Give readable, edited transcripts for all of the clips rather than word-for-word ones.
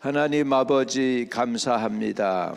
하나님 아버지 감사합니다.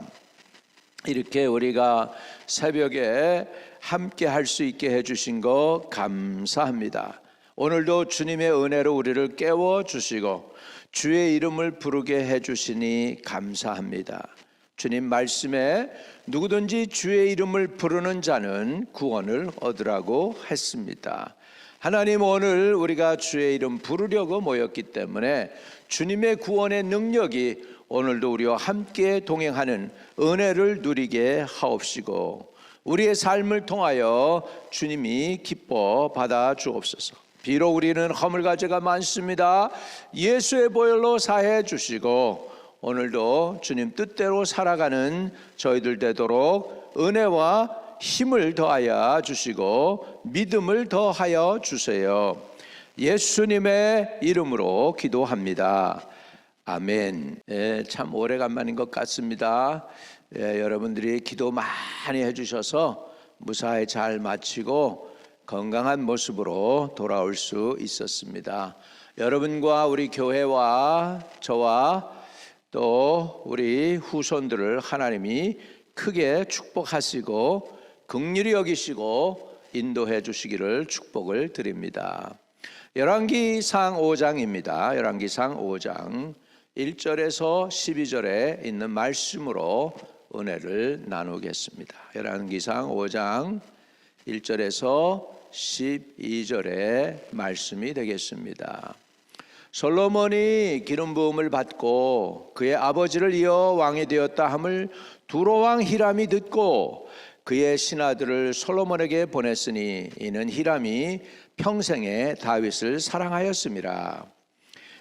이렇게 우리가 새벽에 함께 할 수 있게 해주신 거 감사합니다. 오늘도 주님의 은혜로 우리를 깨워주시고 주의 이름을 부르게 해주시니 감사합니다. 주님 말씀에 누구든지 주의 이름을 부르는 자는 구원을 얻으라고 했습니다. 하나님, 오늘 우리가 주의 이름 부르려고 모였기 때문에 주님의 구원의 능력이 오늘도 우리와 함께 동행하는 은혜를 누리게 하옵시고 우리의 삶을 통하여 주님이 기뻐 받아 주옵소서. 비록 우리는 허물과 죄가 많습니다. 예수의 보혈로 사해 주시고 오늘도 주님 뜻대로 살아가는 저희들 되도록 은혜와 힘을 더하여 주시고 믿음을 더하여 주세요. 예수님의 이름으로 기도합니다. 아멘. 참 오래간만인 것 같습니다. 여러분들이 기도 많이 해주셔서 무사히 잘 마치고 건강한 모습으로 돌아올 수 있었습니다. 여러분과 우리 교회와 저와 또 우리 후손들을 하나님이 크게 축복하시고 긍휼히 여기시고 인도해 주시기를 축복을 드립니다. 열왕기상 5장입니다. 열왕기상 5장 1절에서 12절에 있는 말씀으로 은혜를 나누겠습니다. 열왕기상 5장 1절에서 12절의 말씀이 되겠습니다. 솔로몬이 기름 부음을 받고 그의 아버지를 이어 왕이 되었다 함을 두로왕 히람이 듣고 그의 신하들을 솔로몬에게 보냈으니 이는 히람이 평생에 다윗을 사랑하였음이라.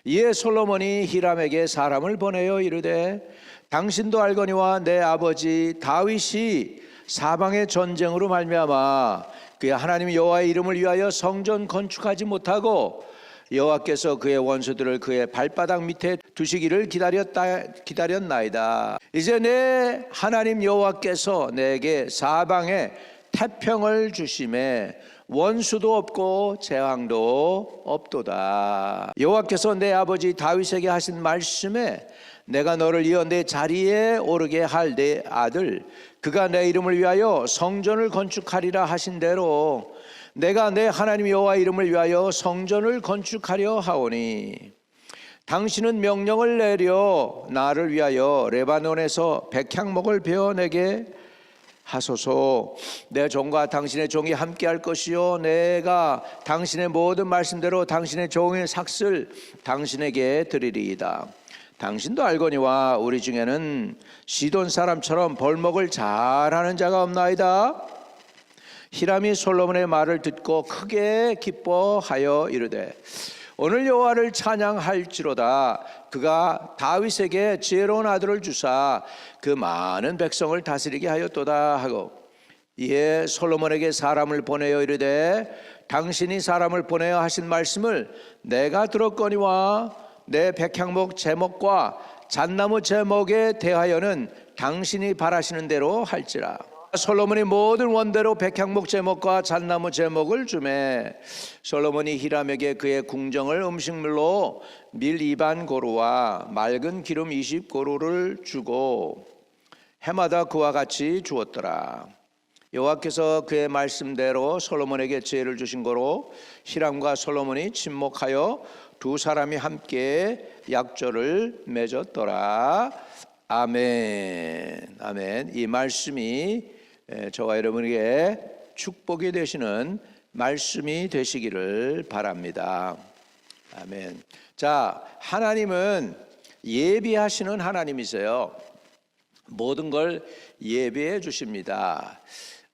이에 솔로몬이 히람에게 사람을 보내어 이르되 당신도 알거니와 내 아버지 다윗이 사방의 전쟁으로 말미암아 그의 하나님 여호와의 이름을 위하여 성전 건축하지 못하고 여호와께서 그의 원수들을 그의 발바닥 밑에 두시기를 기다렸나이다. 이제 내 하나님 여호와께서 내게 사방에 태평을 주심에 원수도 없고 재앙도 없도다. 여호와께서 내 아버지 다윗에게 하신 말씀에 내가 너를 이어 내 자리에 오르게 할 내 아들 그가 내 이름을 위하여 성전을 건축하리라 하신 대로 내가 내 하나님 여호와 이름을 위하여 성전을 건축하려 하오니 당신은 명령을 내려 나를 위하여 레바논에서 백향목을 베어내게 하소서. 내 종과 당신의 종이 함께할 것이요 내가 당신의 모든 말씀대로 당신의 종의 삭슬 당신에게 드리리이다. 당신도 알거니와 우리 중에는 시돈 사람처럼 벌목을 잘하는 자가 없나이다. 히람이 솔로몬의 말을 듣고 크게 기뻐하여 이르되 오늘 여호와를 찬양할지로다. 그가 다윗에게 지혜로운 아들을 주사 그 많은 백성을 다스리게 하였도다 하고 이에 솔로몬에게 사람을 보내어 이르되 당신이 사람을 보내어 하신 말씀을 내가 들었거니와 내 백향목 제목과 잣나무 제목에 대하여는 당신이 바라시는 대로 할지라. 솔로몬이 모든 원대로 백향목 제목과 잣나무 제목을 주매 솔로몬이 히람에게 그의 궁정을 음식물로 밀 2반 고루와 맑은 기름 20고루를 주고 해마다 그와 같이 주었더라. 여호와께서 그의 말씀대로 솔로몬에게 지혜를 주신 거로 히람과 솔로몬이 친목하여 두 사람이 함께 약조를 맺었더라. 아멘. 아멘. 이 말씀이 저와 여러분에게 축복이 되시는 말씀이 되시기를 바랍니다. 아멘. 자, 하나님은 예비하시는 하나님이세요. 모든 걸 예비해 주십니다.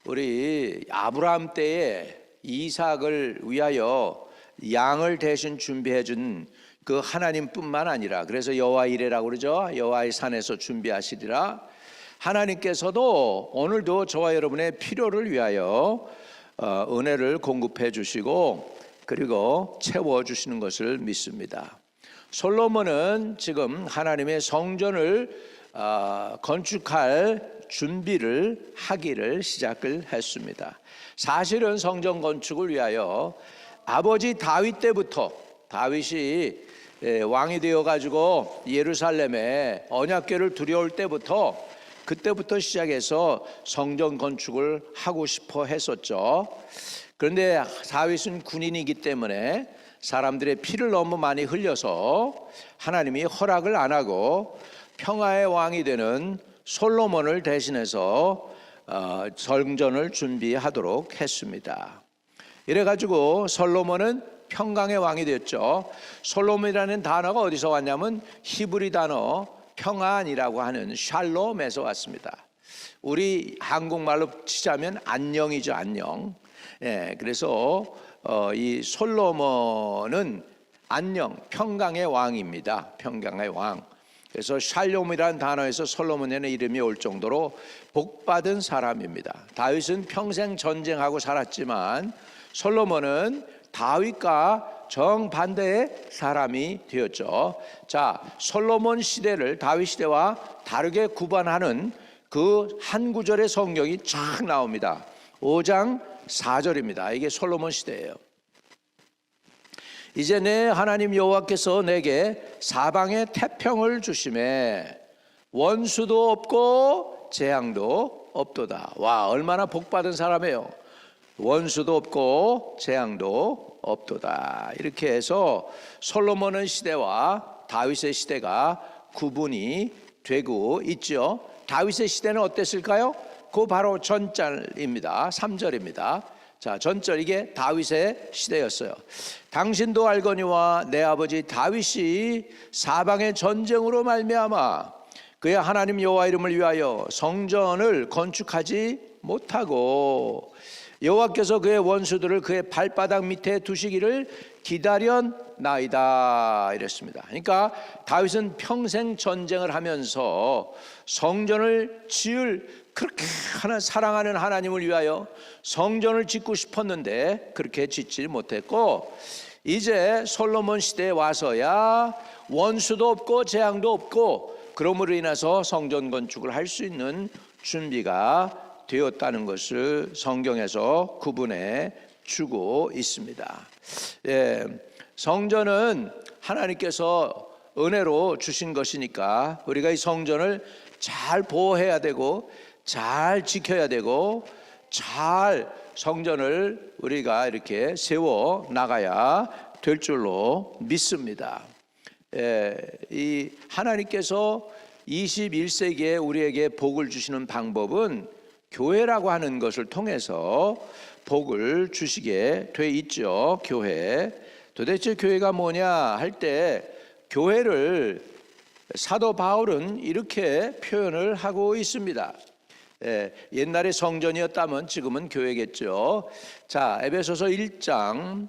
우리 아브라함 때에 이삭을 위하여 양을 대신 준비해 준 그 하나님뿐만 아니라 그래서 여호와 이레라고 그러죠. 여호와의 산에서 준비하시리라. 하나님께서도 오늘도 저와 여러분의 필요를 위하여 은혜를 공급해 주시고 그리고 채워 주시는 것을 믿습니다. 솔로몬은 지금 하나님의 성전을 건축할 준비를 하기를 시작을 했습니다. 사실은 성전 건축을 위하여 아버지 다윗 때부터 다윗이 왕이 되어 가지고 예루살렘에 언약궤를 들여올 때부터, 그때부터 시작해서 성전 건축을 하고 싶어 했었죠. 그런데 다윗은 군인이기 때문에 사람들의 피를 너무 많이 흘려서 하나님이 허락을 안 하고 평화의 왕이 되는 솔로몬을 대신해서 성전을 준비하도록 했습니다. 이래가지고 솔로몬은 평강의 왕이 됐죠. 솔로몬이라는 단어가 어디서 왔냐면 히브리 단어 평안이라고 하는 샬롬에서 왔습니다. 우리 한국말로 치자면 안녕이죠, 안녕. 그래서 이 솔로몬은 안녕, 평강의 왕입니다. 평강의 왕. 그래서 샬롬이라는 단어에서 솔로몬이라는 이름이 올 정도로 복받은 사람입니다. 다윗은 평생 전쟁하고 살았지만 솔로몬은 다윗과 정반대의 사람이 되었죠. 자, 솔로몬 시대를 다윗 시대와 다르게 구분하는 그 한 구절의 성경이 쫙 나옵니다. 5장 4절입니다. 이게 솔로몬 시대예요. 이제 내 하나님 여호와께서 내게 사방에 태평을 주심에 원수도 없고 재앙도 없도다. 와, 얼마나 복받은 사람이에요. 원수도 없고 재앙도 없도다. 이렇게 해서 솔로몬의 시대와 다윗의 시대가 구분이 되고 있죠. 다윗의 시대는 어땠을까요? 그 바로 전절입니다. 3절입니다. 자, 전절, 이게 다윗의 시대였어요. 당신도 알거니와 내 아버지 다윗이 사방의 전쟁으로 말미암아 그의 하나님 여호와 이름을 위하여 성전을 건축하지 못하고 여호와께서 그의 원수들을 그의 발바닥 밑에 두시기를 기다렸나이다, 이랬습니다. 그러니까 다윗은 평생 전쟁을 하면서 성전을 지을, 그렇게 사랑하는 하나님을 위하여 성전을 짓고 싶었는데 그렇게 짓지 못했고, 이제 솔로몬 시대에 와서야 원수도 없고 재앙도 없고 그러므로 인해서 성전 건축을 할 수 있는 준비가 되었다는 것을 성경에서 구분해 주고 있습니다. 성전은 하나님께서 은혜로 주신 것이니까 우리가 이 성전을 잘 보호해야 되고 잘 지켜야 되고 잘 성전을 우리가 이렇게 세워 나가야 될 줄로 믿습니다. 이 하나님께서 21세기에 우리에게 복을 주시는 방법은 교회라고 하는 것을 통해서 복을 주시게 돼 있죠. 교회. 도대체 교회가 뭐냐 할 때 교회를 사도 바울은 이렇게 표현을 하고 있습니다. 옛날에 성전이었다면 지금은 교회겠죠. 자, 에베소서 1장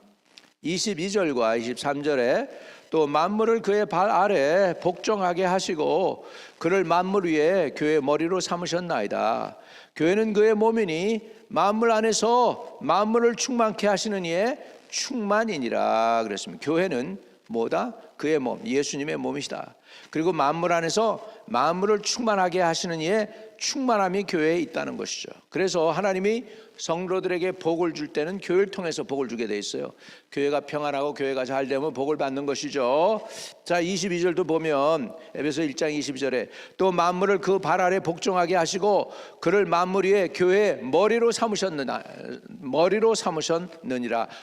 22절과 23절에 또 만물을 그의 발 아래 복종하게 하시고 그를 만물 위에 교회의 머리로 삼으셨나이다. 교회는 그의 몸이니 만물 안에서 만물을 충만케 하시는 이의 충만이니라 그랬습니다. 교회는 뭐다? 그의 몸, 예수님의 몸이시다. 그리고 만물 안에서 만물을 충만하게 하시는 이의 충만함이 교회에 있다는 것이죠. 그래서 하나님이 성도들에게 복을 줄 때는 교회를 통해서 복을 주게 돼 있어요. 교회가 평안하고 교회가 잘 되면 복을 받는 것이죠. 자, 22절도 보면 에베소 1장 22절에 또 만물을 그 발 아래 복종하게 하시고 그를 만물 위에 교회의 머리로 삼으셨느니라.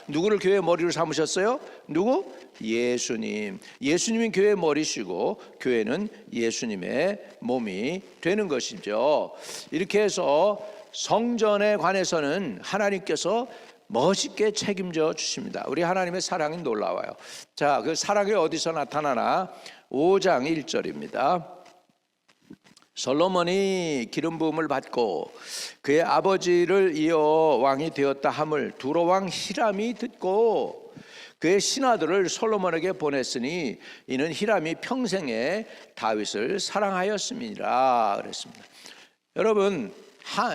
누구를 교회의 머리로 삼으셨어요? 누구? 예수님. 예수님이 교회의 머리시고 교회는 예수님의 몸이 되는 것이죠. 이렇게 해서 성전에 관해서는 하나님께서 멋있게 책임져 주십니다. 우리 하나님의 사랑이 놀라워요. 자, 그 사랑이 어디서 나타나나? 5장 1절입니다. 솔로몬이 기름 부음을 받고 그의 아버지를 이어 왕이 되었다 함을 두로 왕 히람이 듣고 그의 신하들을 솔로몬에게 보냈으니 이는 히람이 평생에 다윗을 사랑하였음이라 그랬습니다. 여러분,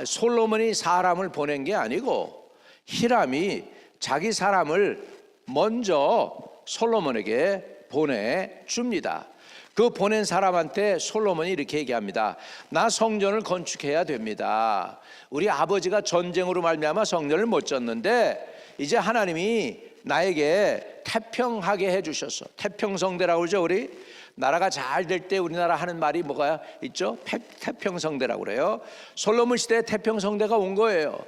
솔로몬이 사람을 보낸 게 아니고 히람이 자기 사람을 먼저 솔로몬에게 보내줍니다. 그 보낸 사람한테 솔로몬이 이렇게 얘기합니다. 나 성전을 건축해야 됩니다. 우리 아버지가 전쟁으로 말미암아 성전을 못 졌는데 이제 하나님이 나에게 태평하게 해주셨어. 태평성대라고 그러죠. 우리 나라가 잘 될 때 우리나라 하는 말이 뭐가 있죠? 태평성대라고 그래요. 솔로몬 시대에 태평성대가 온 거예요.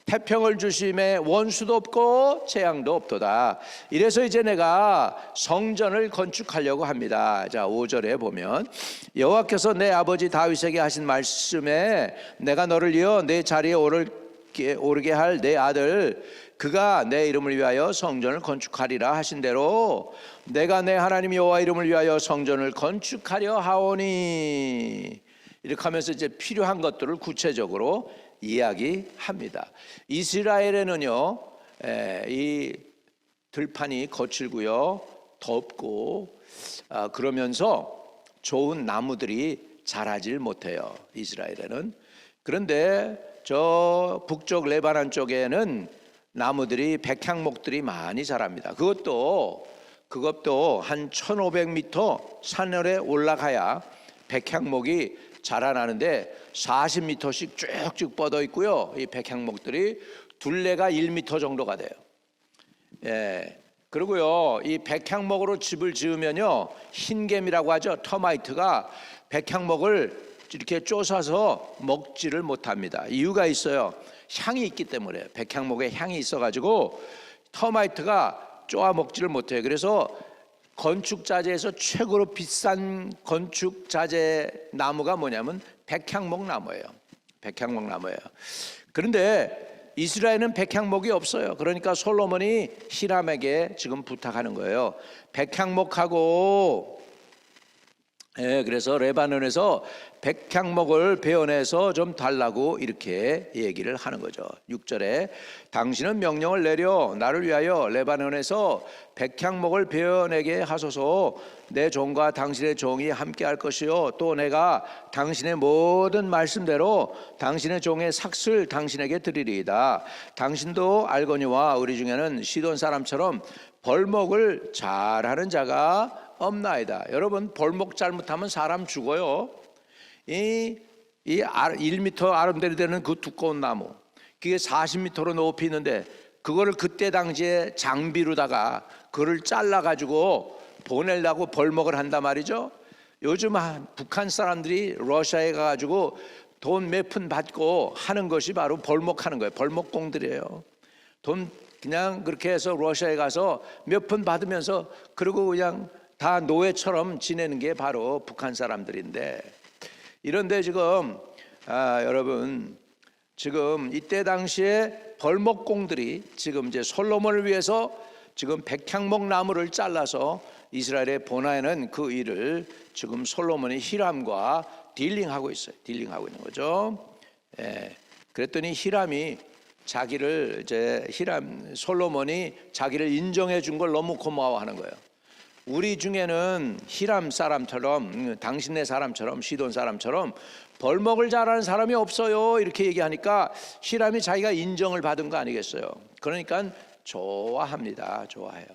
태평을 주심에 원수도 없고 재앙도 없도다. 이래서 이제 내가 성전을 건축하려고 합니다. 자, 5절에 보면 여호와께서 내 아버지 다윗에게 하신 말씀에 내가 너를 이어 내 자리에 오르게 할 내 아들 그가 내 이름을 위하여 성전을 건축하리라 하신 대로 내가 내 하나님 여호와 이름을 위하여 성전을 건축하려 하오니. 이렇게 하면서 이제 필요한 것들을 구체적으로 이야기합니다. 이스라엘에는요, 이 들판이 거칠고요, 덥고 그러면서 좋은 나무들이 자라질 못해요. 이스라엘에는. 그런데 저 북쪽 레바논 쪽에는 나무들이 백향목들이 많이 자랍니다. 그것도 한 1500m 산열에 올라가야 백향목이 자라나는데 40m씩 쭉쭉 뻗어 있고요. 이 백향목들이 둘레가 1m 정도가 돼요. 예. 그리고요, 이 백향목으로 집을 지으면요, 흰개미라고 하죠. 터마이트가 백향목을 이렇게 쪼사서 먹지를 못합니다. 이유가 있어요. 향이 있기 때문에. 백향목에 향이 있어가지고 터마이트가 쪼아 먹지를 못해요. 그래서 건축자재에서 최고로 비싼 건축자재 나무가 뭐냐면 백향목 나무예요. 백향목 나무예요. 그런데 이스라엘은 백향목이 없어요. 그러니까 솔로몬이 히람에게 지금 부탁하는 거예요. 백향목하고, 그래서 레바논에서 백향목을 베어내서 좀 달라고 이렇게 얘기를 하는 거죠. 6절에 당신은 명령을 내려 나를 위하여 레바논에서 백향목을 베어내게 하소서. 내 종과 당신의 종이 함께 할 것이요 또 내가 당신의 모든 말씀대로 당신의 종의 삭슬 당신에게 드리리이다. 당신도 알거니와 우리 중에는 시돈 사람처럼 벌목을 잘하는 자가 없나이다. 여러분, 벌목 잘못하면 사람 죽어요. 이 1m 아름대로 되는 그 두꺼운 나무, 그게 40m로 높이 있는데 그거를 그때 당시에 장비로다가 그를 잘라가지고 보내려고 벌목을 한단 말이죠. 요즘 북한 사람들이 러시아에 가가지고 돈 몇 푼 받고 하는 것이 바로 벌목하는 거예요. 벌목공들이에요. 돈 그냥 그렇게 해서 러시아에 가서 몇 푼 받으면서 그리고 그냥 다 노예처럼 지내는 게 바로 북한 사람들인데, 이런데 지금 여러분, 지금 이때 당시에 벌목공들이 지금 이제 솔로몬을 위해서 지금 백향목 나무를 잘라서 이스라엘에 보내는 그 일을 지금 솔로몬이 히람과 딜링하고 있어요. 딜링하고 있는 거죠. 그랬더니 히람이 솔로몬이 자기를 인정해 준 걸 너무 고마워하는 거예요. 우리 중에는 히람 사람처럼, 당신네 사람처럼, 시돈 사람처럼 벌목을 잘하는 사람이 없어요. 이렇게 얘기하니까 히람이 자기가 인정을 받은 거 아니겠어요? 그러니까 좋아합니다. 좋아해요.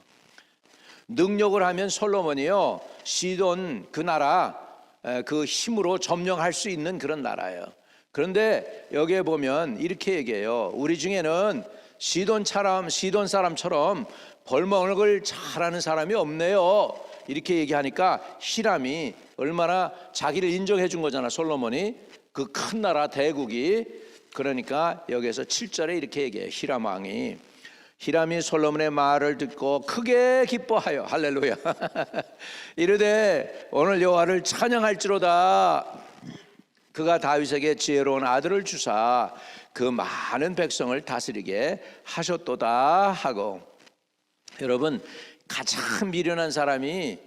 능력을 하면 솔로몬이요, 시돈 그 나라 그 힘으로 점령할 수 있는 그런 나라예요. 그런데 여기에 보면 이렇게 얘기해요. 우리 중에는 시돈 사람처럼 벌목을 잘하는 사람이 없네요. 이렇게 얘기하니까 히람이 얼마나 자기를 인정해 준 거잖아. 솔로몬이 그 큰 나라 대국이. 그러니까 여기에서 7절에 이렇게 얘기해요. 히람이 솔로몬의 말을 듣고 크게 기뻐하여, 할렐루야, 이르되 오늘 여호와를 찬양할지로다. 그가 다윗에게 지혜로운 아들을 주사 그 많은 백성을 다스리게 하셨도다 하고. 여러분, 가장 미련한 사람이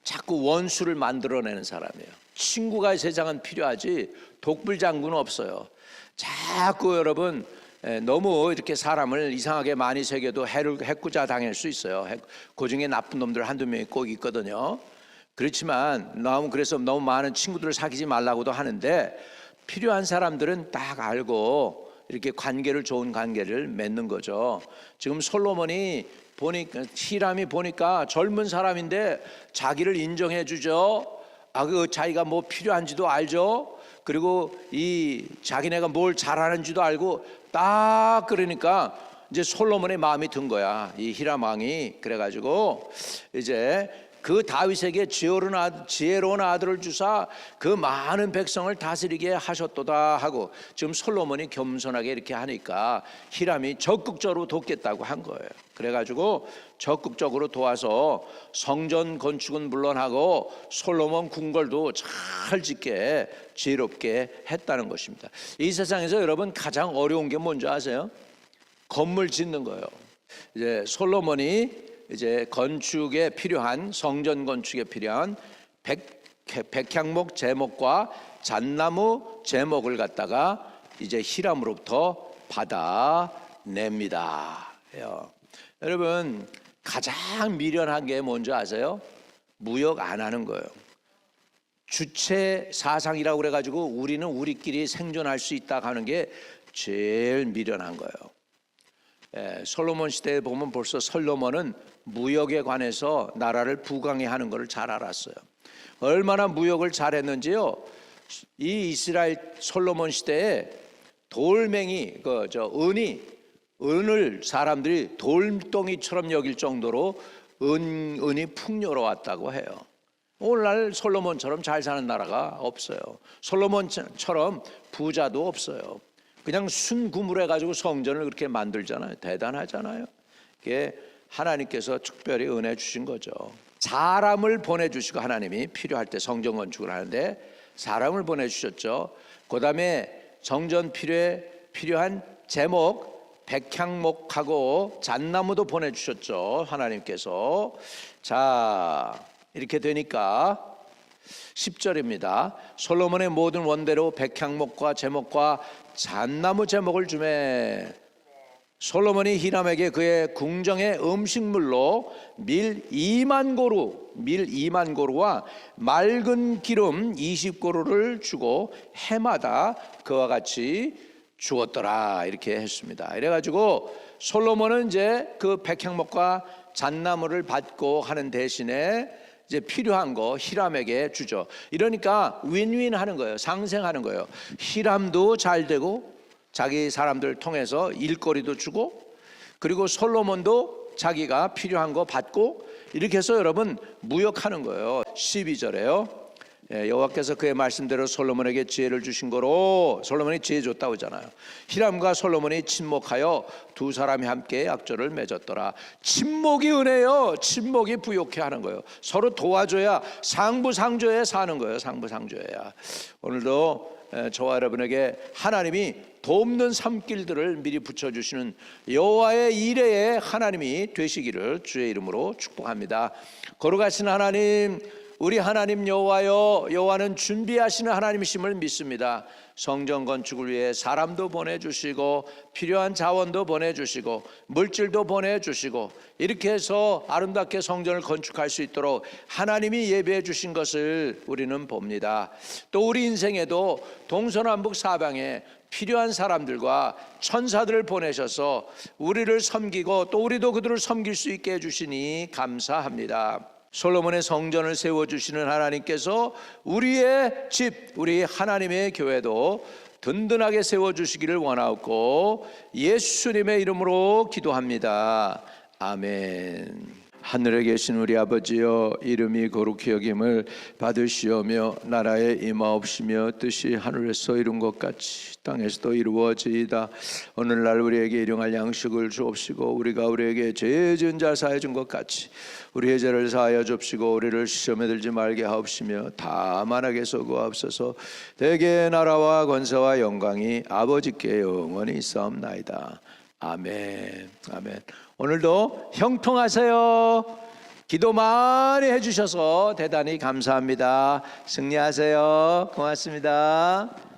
자꾸 원수를 만들어내는 사람이에요. 친구가 세상은 필요하지 독불장군은 없어요. 자꾸 여러분, 너무 이렇게 사람을 이상하게 많이 새겨도 해꾸자 당할 수 있어요. 그 중에 나쁜 놈들 한두 명이 꼭 있거든요. 그렇지만 그래서 너무 많은 친구들을 사귀지 말라고도 하는데, 필요한 사람들은 딱 알고 이렇게 좋은 관계를 맺는 거죠. 지금 솔로몬이 히람이 보니까 젊은 사람인데 자기를 인정해 주죠. 자기가 뭐 필요한지도 알죠. 그리고 자기네가 뭘 잘하는지도 알고 딱, 그러니까 이제 솔로몬의 마음이 든 거야. 이 히람 왕이. 그래가지고 이제 그 다윗에게 지혜로운 아들을 주사 그 많은 백성을 다스리게 하셨도다 하고, 지금 솔로몬이 겸손하게 이렇게 하니까 히람이 적극적으로 돕겠다고 한 거예요. 그래가지고 적극적으로 도와서 성전 건축은 물론하고 솔로몬 궁궐도 잘 짓게 지혜롭게 했다는 것입니다. 이 세상에서 여러분 가장 어려운 게 뭔지 아세요? 건물 짓는 거예요. 이제 솔로몬이 이제 건축에 필요한, 성전 건축에 필요한 백향목 제목과 잣나무 제목을 갖다가 이제 히람으로부터 받아냅니다. 여러분 가장 미련한 게 뭔지 아세요? 무역 안 하는 거예요. 주체 사상이라고 그래가지고 우리는 우리끼리 생존할 수 있다 하는 게 제일 미련한 거예요. 솔로몬 시대에 보면 벌써 솔로몬은 무역에 관해서 나라를 부강해 하는 것을 잘 알았어요. 얼마나 무역을 잘했는지요. 이 이스라엘 솔로몬 시대에 돌멩이, 은을 사람들이 돌덩이처럼 여길 정도로 은이 풍요로웠다고 해요. 오늘날 솔로몬처럼 잘 사는 나라가 없어요. 솔로몬처럼 부자도 없어요. 그냥 순구물해가지고 성전을 그렇게 만들잖아요. 대단하잖아요. 이게 하나님께서 특별히 은혜 주신 거죠. 사람을 보내주시고, 하나님이 필요할 때 성전 건축을 하는데 사람을 보내주셨죠. 그 다음에 성전 필요한 제목, 백향목하고 잣나무도 보내주셨죠. 하나님께서. 자, 이렇게 되니까 10절입니다. 솔로몬의 모든 원대로 백향목과 제목과 잣나무 제목을 주매 솔로몬이 히람에게 그의 궁정의 음식물로 밀 2만 고루와 맑은 기름 20고루를 주고 해마다 그와 같이 주었더라. 이렇게 했습니다. 이래가지고 솔로몬은 이제 그 백향목과 잣나무를 받고 하는 대신에 이제 필요한 거 히람에게 주죠. 이러니까 윈윈 하는 거예요. 상생하는 거예요. 히람도 잘 되고 자기 사람들 통해서 일거리도 주고, 그리고 솔로몬도 자기가 필요한 거 받고, 이렇게 해서 여러분 무역하는 거예요. 12절에요. 여호와께서 그의 말씀대로 솔로몬에게 지혜를 주신 거로, 솔로몬이 지혜 줬다고 하잖아요. 히람과 솔로몬이 친목하여 두 사람이 함께 약조를 맺었더라. 친목이 은혜요. 친목이 부욕해 하는 거예요. 서로 도와줘야, 상부상조해 사는 거예요. 상부상조해야. 오늘도 저와 여러분에게 하나님이 돕는 삶길들을 미리 붙여주시는 여호와의 이레의 하나님이 되시기를 주의 이름으로 축복합니다. 거룩하신 하나님, 우리 하나님 여호와여, 여호와는 준비하시는 하나님이심을 믿습니다. 성전 건축을 위해 사람도 보내주시고 필요한 자원도 보내주시고 물질도 보내주시고, 이렇게 해서 아름답게 성전을 건축할 수 있도록 하나님이 예배해 주신 것을 우리는 봅니다. 또 우리 인생에도 동서남북 사방에 필요한 사람들과 천사들을 보내셔서 우리를 섬기고 또 우리도 그들을 섬길 수 있게 해주시니 감사합니다. 솔로몬의 성전을 세워주시는 하나님께서 우리의 집, 우리 하나님의 교회도 든든하게 세워주시기를 원하옵고 예수님의 이름으로 기도합니다. 아멘. 하늘에 계신 우리 아버지여, 이름이 거룩히 여김을 받으시오며 나라에 임하옵시며 뜻이 하늘에서 이룬 것 같이 땅에서도 이루어지이다. 오늘날 우리에게 일용할 양식을 주옵시고 우리가 우리에게 죄 지은 자 사하여 준 것 같이 우리의 죄를 사하여 줍시고 우리를 시험에 들지 말게 하옵시며 다만 악에서 구하옵소서. 대개 나라와 권세와 영광이 아버지께 영원히 있사옵나이다. 아멘. 아멘. 오늘도 형통하세요. 기도 많이 해주셔서 대단히 감사합니다. 승리하세요. 고맙습니다.